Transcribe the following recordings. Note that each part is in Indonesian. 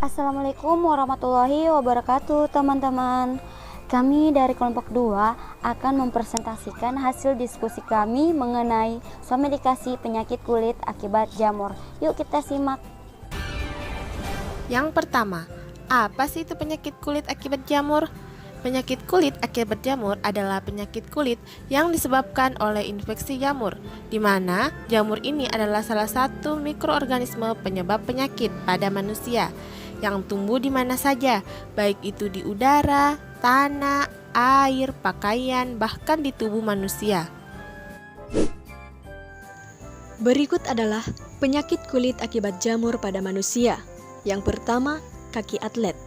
Assalamualaikum warahmatullahi wabarakatuh teman-teman. Kami dari kelompok 2 akan mempresentasikan hasil diskusi kami mengenai somedikasi penyakit kulit akibat jamur. Yuk kita simak. Yang pertama, apa sih itu penyakit kulit akibat jamur? Penyakit kulit akibat jamur adalah penyakit kulit yang disebabkan oleh infeksi jamur, di mana jamur ini adalah salah satu mikroorganisme penyebab penyakit pada manusia yang tumbuh di mana saja, baik itu di udara, tanah, air, pakaian, bahkan di tubuh manusia. Berikut adalah penyakit kulit akibat jamur pada manusia. Yang pertama, kaki atlet.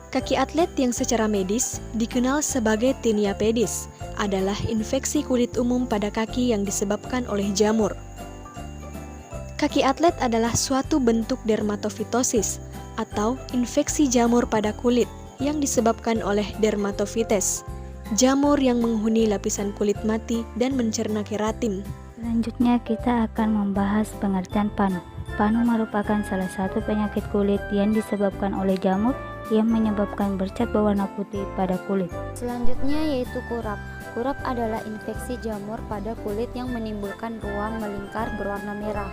Kaki atlet yang secara medis dikenal sebagai tinea pedis adalah infeksi kulit umum pada kaki yang disebabkan oleh jamur. Kaki atlet adalah suatu bentuk dermatofitosis atau infeksi jamur pada kulit yang disebabkan oleh dermatofites, jamur yang menghuni lapisan kulit mati dan mencerna keratin. Selanjutnya kita akan membahas pengertian panu. Panu merupakan salah satu penyakit kulit yang disebabkan oleh jamur yang menyebabkan bercak berwarna putih pada kulit. Selanjutnya yaitu kurap. Kurap adalah infeksi jamur pada kulit yang menimbulkan ruam melingkar berwarna merah.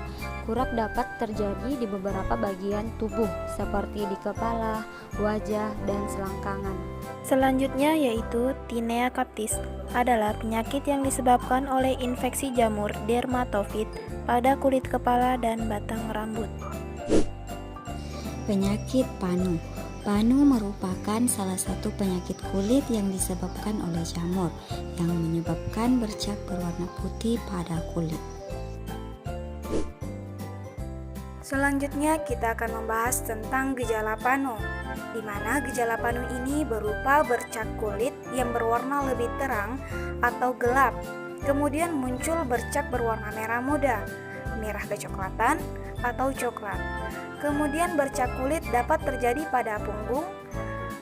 Kurap dapat terjadi di beberapa bagian tubuh seperti di kepala, wajah, dan selangkangan. Selanjutnya yaitu tinea captis, adalah penyakit yang disebabkan oleh infeksi jamur dermatofit pada kulit kepala dan batang rambut. Penyakit panu. Panu merupakan salah satu penyakit kulit yang disebabkan oleh jamur yang menyebabkan bercak berwarna putih pada kulit. Selanjutnya kita akan membahas tentang gejala panu, di mana gejala panu ini berupa bercak kulit yang berwarna lebih terang atau gelap, kemudian muncul bercak berwarna merah muda, merah kecoklatan, atau coklat. Kemudian bercak kulit dapat terjadi pada punggung,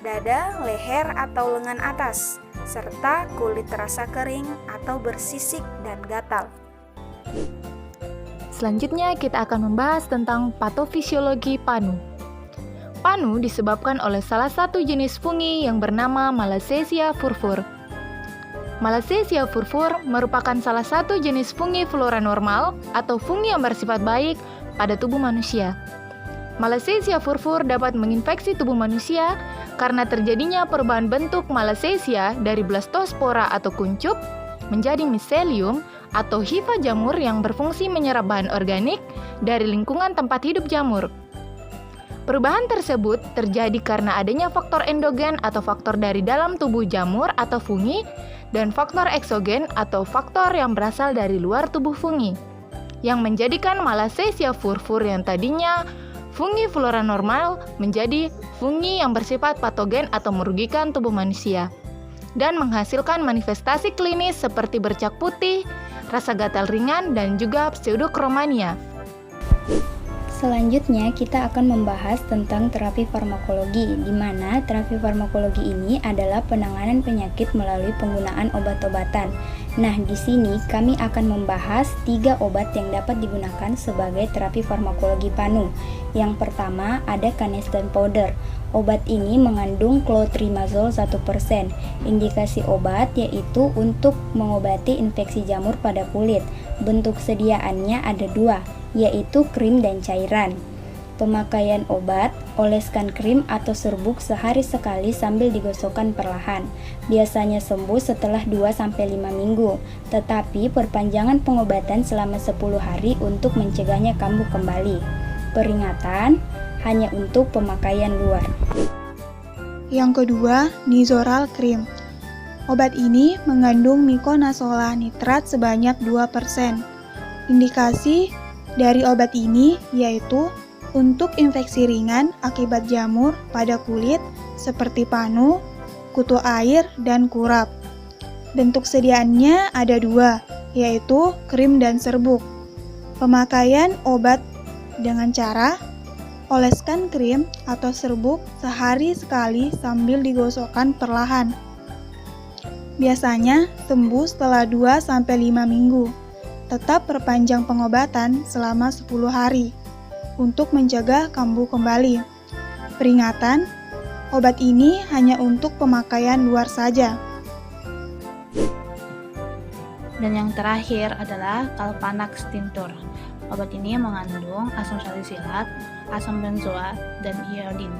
dada, leher, atau lengan atas, serta kulit terasa kering atau bersisik dan gatal. Selanjutnya kita akan membahas tentang patofisiologi panu. Panu disebabkan oleh salah satu jenis fungi yang bernama Malassezia furfur. Malassezia furfur merupakan salah satu jenis fungi flora normal atau fungi yang bersifat baik pada tubuh manusia. Malassezia furfur dapat menginfeksi tubuh manusia karena terjadinya perubahan bentuk Malassezia dari blastospora atau kuncup menjadi miselium atau hifa jamur yang berfungsi menyerap bahan organik dari lingkungan tempat hidup jamur. Perubahan tersebut terjadi karena adanya faktor endogen atau faktor dari dalam tubuh jamur atau fungi dan faktor eksogen atau faktor yang berasal dari luar tubuh fungi, yang menjadikan Malassezia furfur yang tadinya fungi flora normal menjadi fungi yang bersifat patogen atau merugikan tubuh manusia dan menghasilkan manifestasi klinis seperti bercak putih, rasa gatal ringan, dan juga pseudokromania. Selanjutnya kita akan membahas tentang terapi farmakologi, di mana terapi farmakologi ini adalah penanganan penyakit melalui penggunaan obat-obatan. Nah, di sini kami akan membahas 3 obat yang dapat digunakan sebagai terapi farmakologi panu. Yang pertama ada canesten powder. Obat ini mengandung clotrimazole 1%. Indikasi obat yaitu untuk mengobati infeksi jamur pada kulit. Bentuk sediaannya ada 2, yaitu krim dan cairan. Pemakaian obat, oleskan krim atau serbuk sehari sekali sambil digosokkan perlahan. Biasanya sembuh setelah 2-5 minggu, tetapi perpanjangan pengobatan selama 10 hari untuk mencegahnya kambuh kembali. Peringatan, hanya untuk pemakaian luar. Yang kedua, Nizoral Cream. Obat ini mengandung mikonazola nitrat sebanyak 2%. Indikasi dari obat ini yaitu untuk infeksi ringan akibat jamur pada kulit seperti panu, kutu air, dan kurap. Bentuk sediaannya ada 2, yaitu krim dan serbuk. Pemakaian obat dengan cara oleskan krim atau serbuk sehari sekali sambil digosokkan perlahan. Biasanya sembuh setelah 2-5 minggu. Tetap perpanjang pengobatan selama 10 hari untuk menjaga kambuh kembali. Peringatan, obat ini hanya untuk pemakaian luar saja. Dan yang terakhir adalah Kalpanax tinctur. Obat ini mengandung asam salisilat, asam benzoat, dan iodin.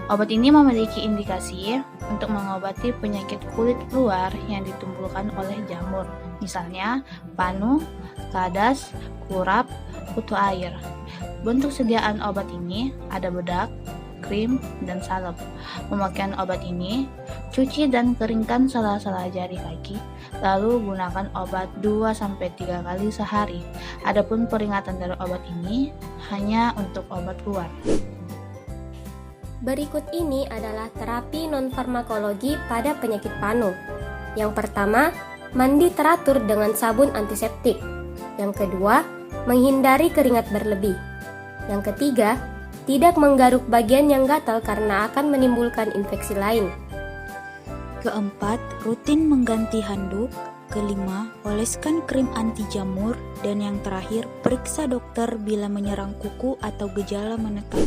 Obat ini memiliki indikasi untuk mengobati penyakit kulit luar yang ditimbulkan oleh jamur, misalnya panu, kadas, kurap, kutu air. Bentuk sediaan obat ini ada bedak, krim, dan salep. Pemakaian obat ini, cuci dan keringkan sela-sela jari kaki, lalu gunakan obat 2-3 kali sehari. Adapun peringatan dari obat ini hanya untuk obat luar. Berikut ini adalah terapi non-farmakologi pada penyakit panu. Yang pertama, mandi teratur dengan sabun antiseptik. Yang kedua, menghindari keringat berlebih. Yang ketiga, tidak menggaruk bagian yang gatal karena akan menimbulkan infeksi lain. Keempat, rutin mengganti handuk. Kelima, oleskan krim anti jamur. Dan yang terakhir, periksa dokter bila menyerang kuku atau gejala menekan.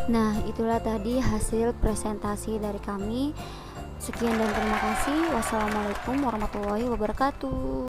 Nah, itulah tadi hasil presentasi dari kami. Sekian dan terima kasih. Wassalamualaikum warahmatullahi wabarakatuh.